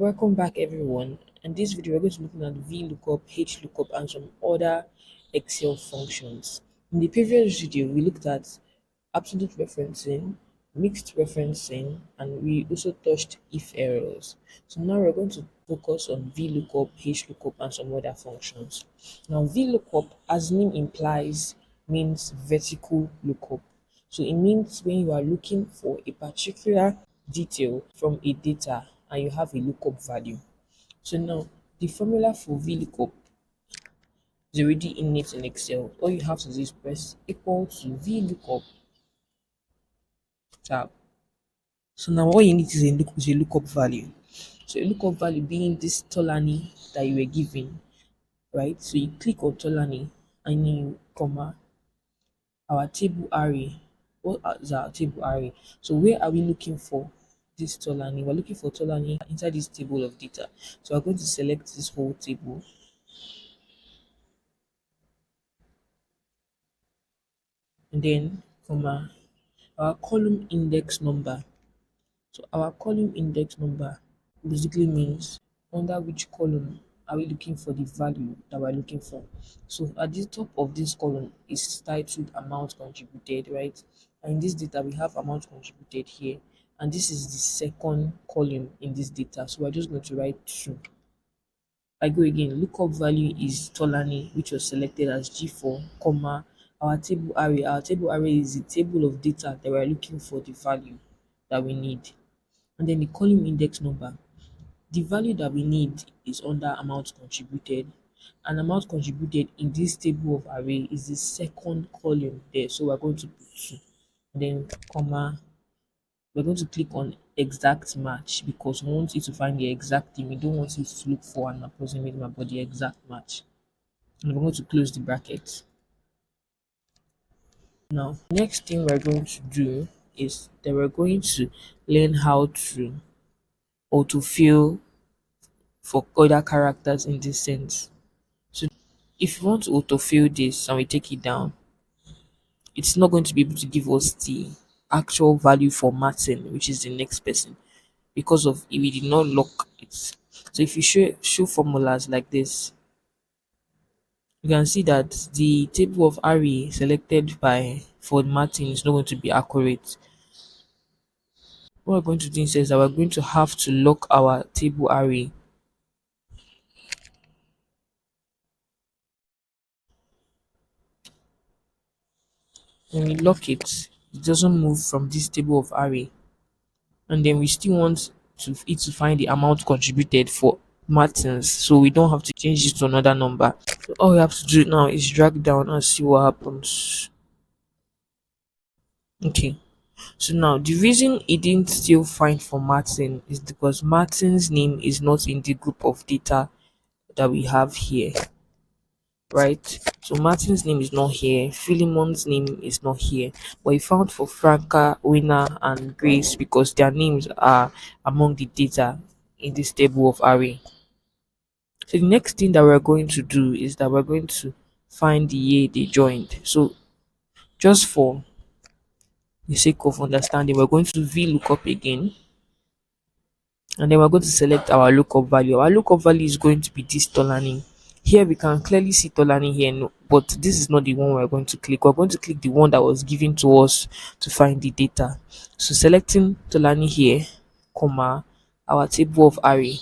Welcome back everyone. In this video we're going to be looking at VLOOKUP, HLOOKUP and some other Excel functions. In the previous video we looked at absolute referencing, mixed referencing, and we also touched if errors. So now we're going to focus on VLOOKUP, HLOOKUP and some other functions. Now VLOOKUP, as name implies, means vertical lookup. So it means when you are looking for a particular detail from a data and you have a lookup value. So now the formula for VLOOKUP is already innate in Excel. All you have to do is press equal to VLOOKUP tab. So now all you need is a lookup value. So a lookup value being this Tolani that you were given, right? So you click on Tolani and you comma our table array. What is our table array? So where are we looking for this Tolani? We're looking for Tolani inside this table of data. So we're going to select this whole table. And then comma our column index number. So our column index number basically means under which column are we looking for the value that we're looking for. So at the top of this column is titled amount contributed, right? And in this data we have amount contributed here, and this is the second column in this data. So we're just going to write 2. I go again. Lookup value is Tolani, which was selected as G4, comma our table array. Our table array is the table of data that we're looking for the value that we need. And then the column index number. The value that we need is under amount contributed, and amount contributed in this table of array is the second column there. So we're going to put 2. And then comma, we're going to click on exact match because we want you to find the exact thing. We don't want you to look for an approximate map, but the exact match. And we're going to close the bracket. Now, next thing we're going to do is that we're going to learn how to autofill for other characters in this sense. So if you want to autofill this and we take it down, it's not going to be able to give us the actual value for Martin, which is the next person, because of we did not lock it. So if you show formulas like this, you can see that the table of array selected by for Martin is not going to be accurate. What we're going to do instead is that we're going to have to lock our table array. When we lock it, it doesn't move from this table of array. And then we still want it to find the amount contributed for Martins, so we don't have to change it to another number. So all we have to do now is drag down and see what happens. Okay, so now the reason it didn't still find for Martin is because Martin's name is not in the group of data that we have here, right? So Martin's name is not here, Philemon's name is not here, but he found for Franca, Winner, and Grace because their names are among the data in this table of array. So the next thing that we're going to do is that we're going to find the year they joined. So just for the sake of understanding, we're going to VLOOKUP again, and then we're going to select our lookup value. Our lookup value is going to be this Tolani. Here we can clearly see Tolani here, no, but this is not the one we're going to click. We're going to click the one that was given to us to find the data. So selecting Tolani here, comma, our table of array.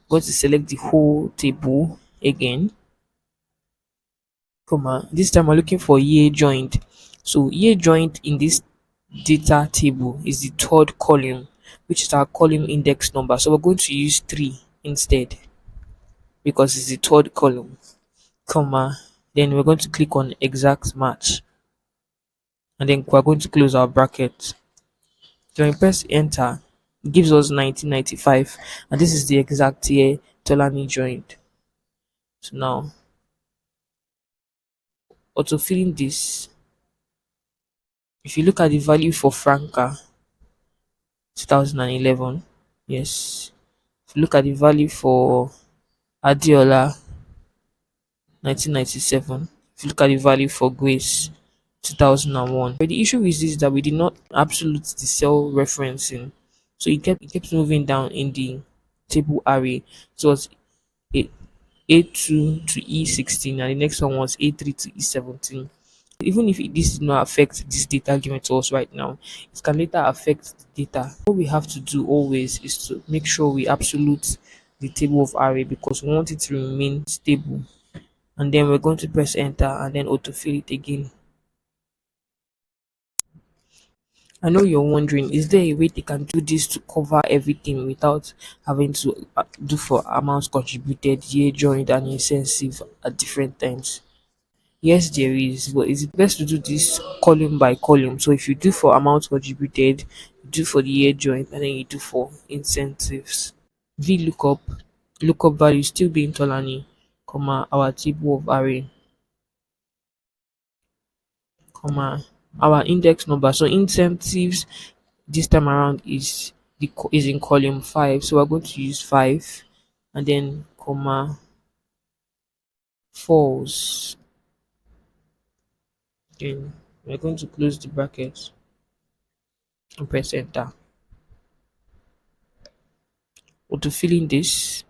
Going to select the whole table again, comma. This time we're looking for year joined. So year joined in this data table is the third column, which is our column index number. So we're going to use 3 instead because it's the third column, comma. Then we're going to click on exact match, and then we're going to close our bracket. So when we press enter, it gives us 1995, and this is the exact year Tolani joined. So now autofilling this, if you look at the value for Franca 2011, yes. If you look at the value for Adiola 1997, if you look at the value for Grace 2001. But the issue is this, that we did not absolute the cell referencing. So it kept moving down in the table array. So it was a A2 to E16, and the next one was A3 to E17. Even if this did not affect this data given to us right now, it can later affect the data. What we have to do always is to make sure we absolute the table of array because we want it to remain stable. And then we're going to press enter and then autofill it again. I know you're wondering, is there a way they can do this to cover everything without having to do for amounts contributed, year joined, and incentive at different times? Yes, there is, but it's best to do this column by column. So if you do for amount contributed, you do for the year joint, and then you do for incentives. VLOOKUP, lookup value still being Tolani, comma, our table of array, comma, our index number. So incentives this time around is in column 5. So we're going to use 5 and then comma false. Then we're going to close the bracket and press enter. Auto filling this,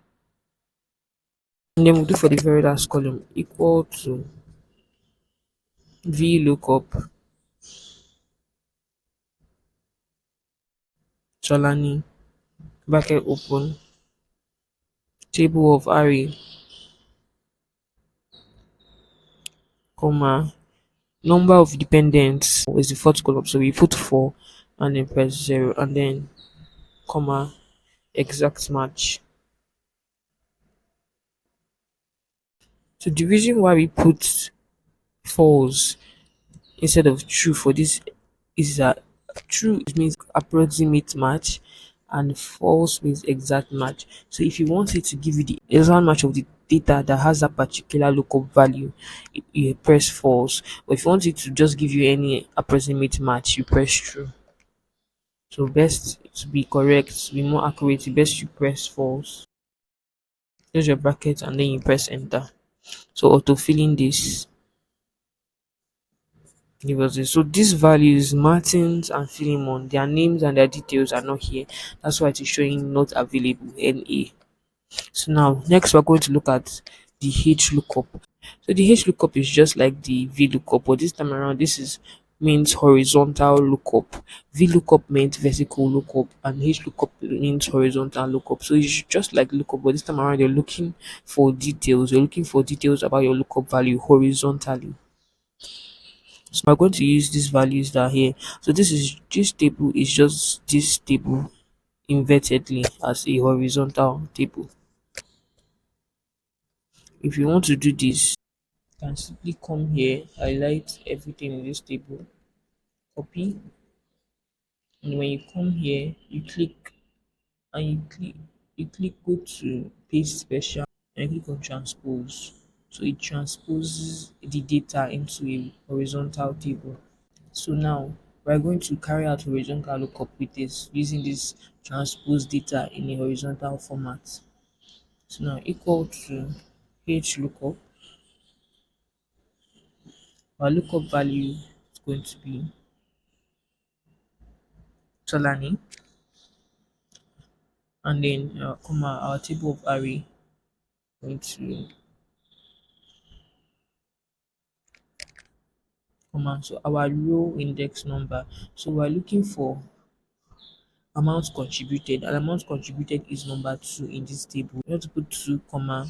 and then we'll do for the very last column equal to VLOOKUP Chalani bracket open table of array, comma, number of dependents is the fourth column, so we put 4 and then press 0 and then comma exact match. So the reason why we put false instead of true for this is that true means approximate match and false means exact match. So if you want it to give you the exact match of the data that has that particular lookup value, you press false. But if you want it to just give you any approximate match, you press true. So best to be correct, to be more accurate, best you press false. Close your bracket and then you press enter. So auto filling this give us this. So these values, Martins and Philemon, their names and their details are not here. That's why it is showing not available NA. So now next we're going to look at the HLOOKUP. So the HLOOKUP is just like the VLOOKUP, but this time around this is means horizontal lookup. VLOOKUP means vertical lookup and HLOOKUP means horizontal lookup. So it's just like lookup, but this time around you're looking for details. You're looking for details about your lookup value horizontally. So we're going to use these values that are here. So this table is just this table invertedly as a horizontal table. If you want to do this, you can simply come here, highlight everything in this table, copy, and when you come here, you click go to paste special and click on transpose. So it transposes the data into a horizontal table. So now we're going to carry out horizontal lookup with this using this transpose data in a horizontal format. So now equal to h lookup. Our lookup value is going to be Solani, and then comma our table of array going to comma so our row index number. So we're looking for amount contributed, and amount contributed is number 2 in this table. You have to put 2 comma.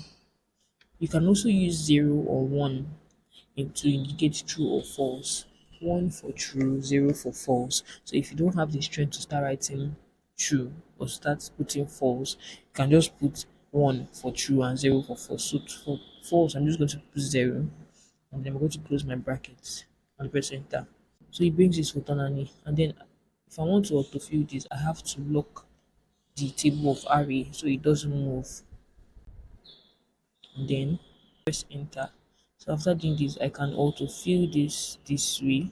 You can also use 0 or 1 to indicate true or false. 1 for true, 0 for false. So if you don't have the strength to start writing true or start putting false, you can just put 1 for true and 0 for false. So for false, I'm just going to put 0 and then I'm going to close my brackets and press enter. So it brings this autonomy, and then if I want to autofill this, I have to lock the table of array so it doesn't move, and then press enter. So after doing this, I can autofill this way.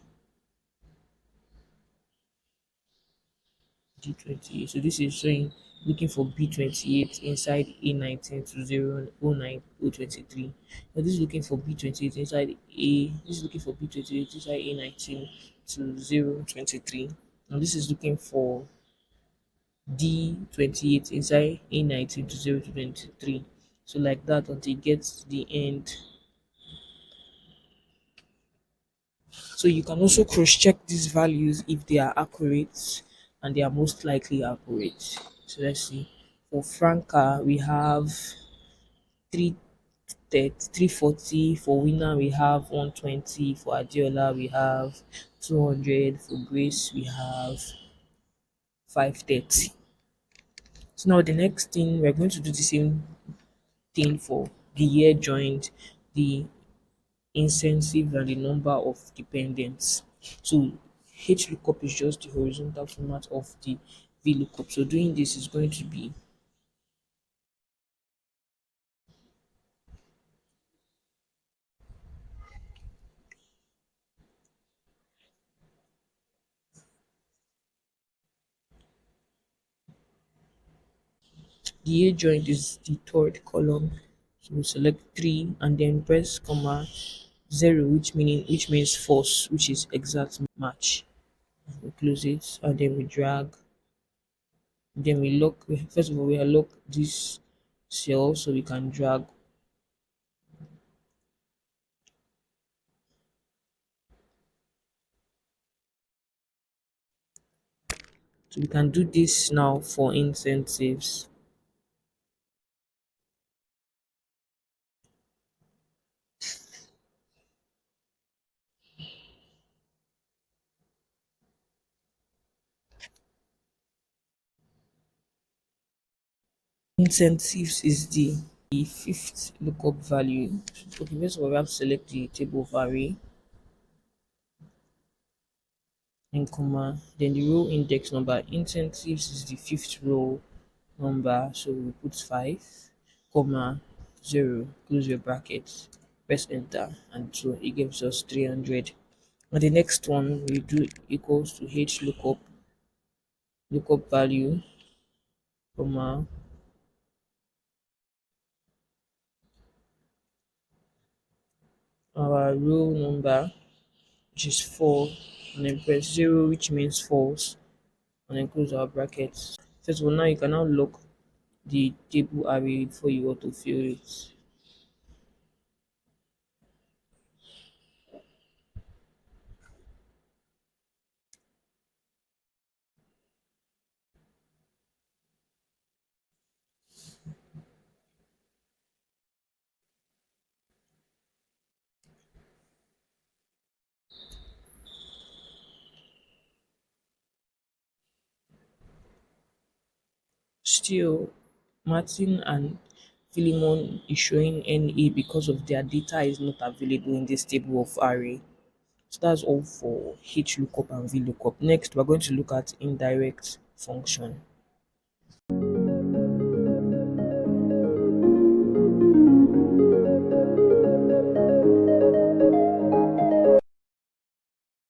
D28. So this is showing looking for B28 inside A19 to 009 023. Now this is looking for B28 inside A. This is looking for B28 inside A19 to 023. And this is looking for D28 inside A19 to 0 to 23. So like that until it gets to the end. So you can also cross-check these values if they are accurate, and they are most likely accurate. So let's see. For Franca, we have 340. For Winner, we have 120. For Adiola, we have 200. For Grace, we have 530. So now the next thing, we're going to do the same thing for the year joined, the incentive, and the number of dependents. So HLOOKUP is just the horizontal format of the VLOOKUP. So doing this is going to be the year joined is the third column. So we select 3 and then press comma 0, which means false, which is exact match. We close it and then we drag. Then we lock. First of all, we unlock this cell so we can drag. So we can do this now for incentives. Incentives is the fifth lookup value. Okay, first of all, we have to select the table of array and comma, then the row index number. Incentives is the fifth row number, so we put 5, comma 0, close your brackets, press enter, and so it gives us 300. And the next one we do equals to h lookup value, comma our row number, which is 4, and then press 0, which means false, and then close our brackets. First of all, now you can now lock the table array before you autofill it. Still, Martin and Philemon is showing NA because of their data is not available in this table of array. So that's all for HLOOKUP and VLOOKUP. Next, we're going to look at indirect function.